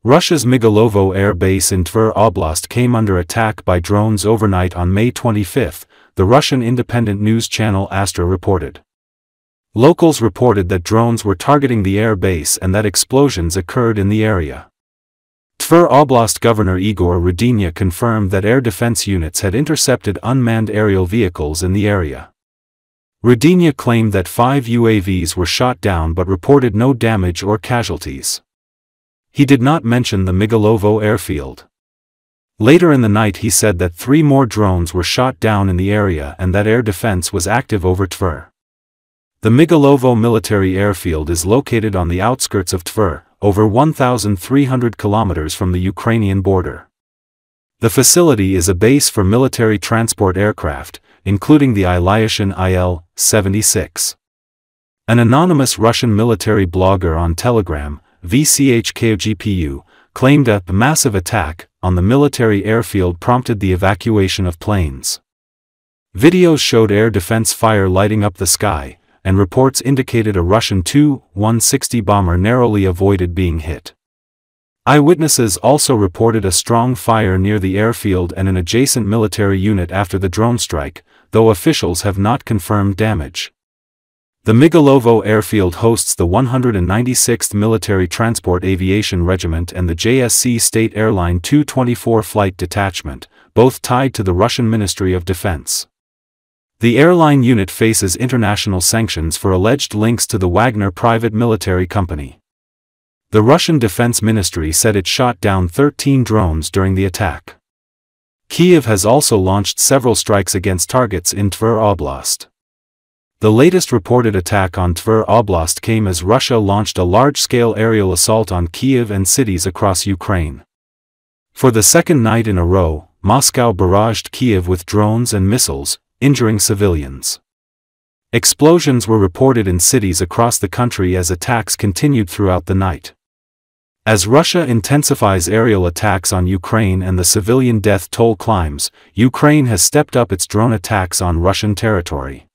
Russia's Migalovo Air Base in Tver Oblast came under attack by drones overnight on May 25, the Russian independent news channel Astra reported. Locals reported that drones were targeting the air base and that explosions occurred in the area. Tver Oblast Governor Igor Rudenya confirmed that air defense units had intercepted unmanned aerial vehicles in the area. Rudenya claimed that 5 UAVs were shot down but reported no damage or casualties. He did not mention the Migalovo airfield. Later in the night he said that 3 more drones were shot down in the area and that air defense was active over Tver. The Migalovo military airfield is located on the outskirts of Tver, over 1,300 kilometers from the Ukrainian border. The facility is a base for military transport aircraft, including the Ilyushin Il-76. An anonymous Russian military blogger on Telegram, VCHKGPU, claimed a massive attack on the military airfield prompted the evacuation of planes. Videos showed air defense fire lighting up the sky, and reports indicated a Russian Tu-160 bomber narrowly avoided being hit. Eyewitnesses also reported a strong fire near the airfield and an adjacent military unit after the drone strike, though officials have not confirmed damage. The Migalovo airfield hosts the 196th Military Transport Aviation Regiment and the JSC State Airline Tu-24 Flight Detachment, both tied to the Russian Ministry of Defense. The airline unit faces international sanctions for alleged links to the Wagner private military company. The Russian Defense Ministry said it shot down 13 drones during the attack. Kiev has also launched several strikes against targets in Tver Oblast. The latest reported attack on Tver Oblast came as Russia launched a large-scale aerial assault on Kyiv and cities across Ukraine. For the second night in a row, Moscow barraged Kyiv with drones and missiles, injuring civilians. Explosions were reported in cities across the country as attacks continued throughout the night. As Russia intensifies aerial attacks on Ukraine and the civilian death toll climbs, Ukraine has stepped up its drone attacks on Russian territory.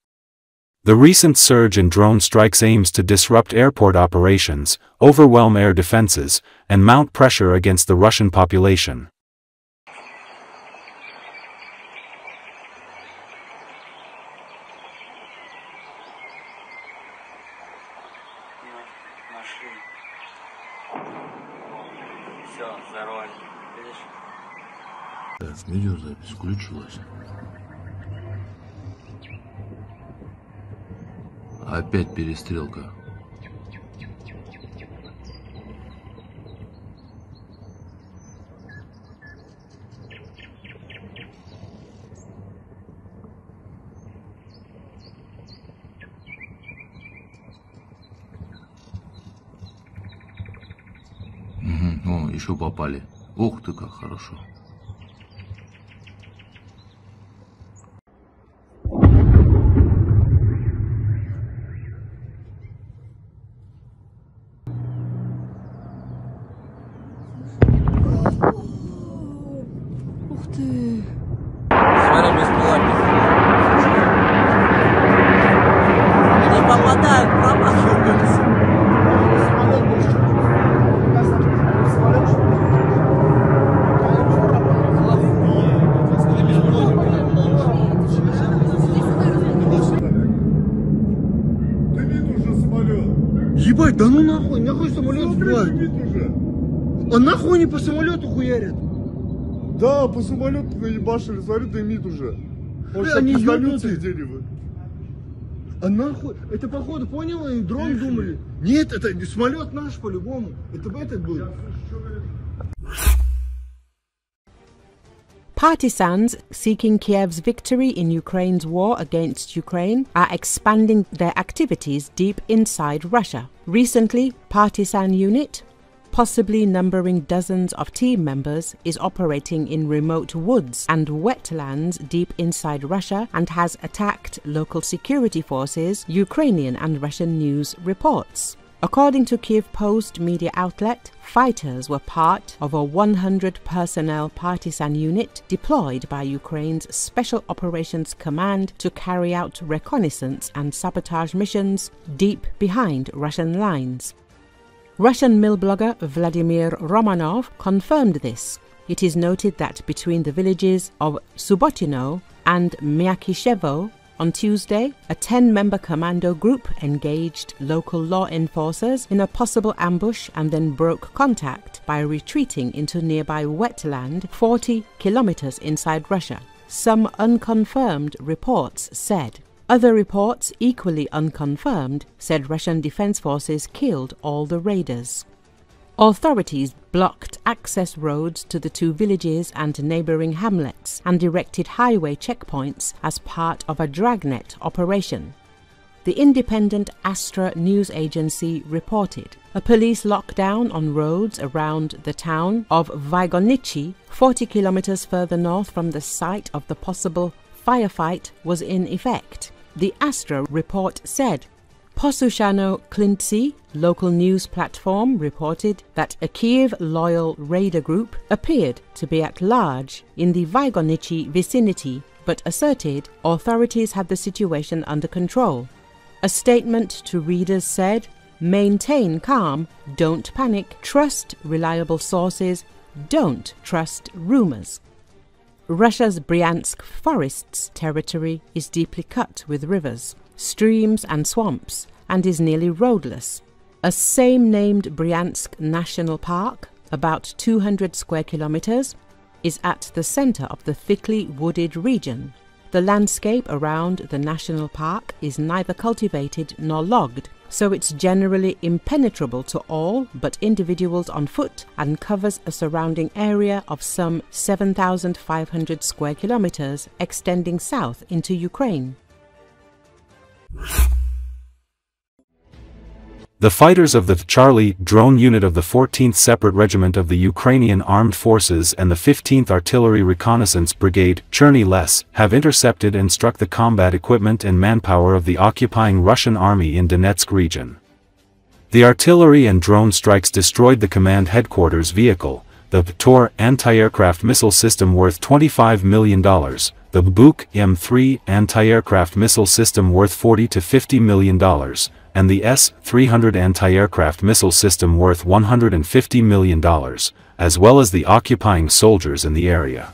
The recent surge in drone strikes aims to disrupt airport operations, overwhelm air defenses, and mount pressure against the Russian population. Видеозапись включилась. Опять перестрелка. О, еще попали. Ух ты, как хорошо. Ух ты! Смотри, беспилотник. Они попадают, промахиваются. Ебать, да ну нахуй самолет сбивают. А нахуй они по самолету хуярят? Да, по самолету наебашили, смотри, дымит уже. Может, они ёбнутся где вы? А нахуй? Это походу, понял, и дрон думали. Нет, это самолет наш по-любому. Это этот был. Partisans seeking Kiev's victory in Ukraine's war against Ukraine are expanding their activities deep inside Russia. Recently, partisan unit, possibly numbering dozens of team members, is operating in remote woods and wetlands deep inside Russia and has attacked local security forces, Ukrainian and Russian news reports. According to Kiev Post media outlet, fighters were part of a 100-personnel partisan unit deployed by Ukraine's Special Operations Command to carry out reconnaissance and sabotage missions deep behind Russian lines. Russian mill blogger Vladimir Romanov confirmed this. It is noted that between the villages of Subotino and Myakishevo on Tuesday, a 10-member commando group engaged local law enforcers in a possible ambush and then broke contact by retreating into nearby wetland 40 kilometers inside Russia. Some unconfirmed reports said. Other reports, equally unconfirmed, said Russian defense forces killed all the raiders. Authorities blocked access roads to the two villages and neighboring hamlets and erected highway checkpoints as part of a dragnet operation. The independent Astra news agency reported a police lockdown on roads around the town of Vagners, 40 kilometers further north from the site of the possible firefight, was in effect. The Astra report said. Posushano Klintsi, local news platform, reported that a Kiev loyal raider group appeared to be at large in the Vagners vicinity, but asserted authorities had the situation under control. A statement to readers said, "Maintain calm, don't panic, trust reliable sources, don't trust rumors." Russia's Bryansk forests territory is deeply cut with rivers, streams and swamps, and is nearly roadless. A same-named Bryansk National Park, about 200 square kilometers, is at the center of the thickly wooded region. The landscape around the national park is neither cultivated nor logged, so it's generally impenetrable to all but individuals on foot and covers a surrounding area of some 7,500 square kilometers extending south into Ukraine. The fighters of the Charlie drone unit of the 14th Separate Regiment of the Ukrainian Armed Forces and the 15th Artillery Reconnaissance Brigade, Cherny Les, have intercepted and struck the combat equipment and manpower of the occupying Russian army in Donetsk region. The artillery and drone strikes destroyed the command headquarters vehicle, the Putler anti-aircraft missile system worth $25 million, the Bucha M3 anti-aircraft missile system worth $40 to $50 million, and the S-300 anti-aircraft missile system worth $150 million, as well as the occupying soldiers in the area.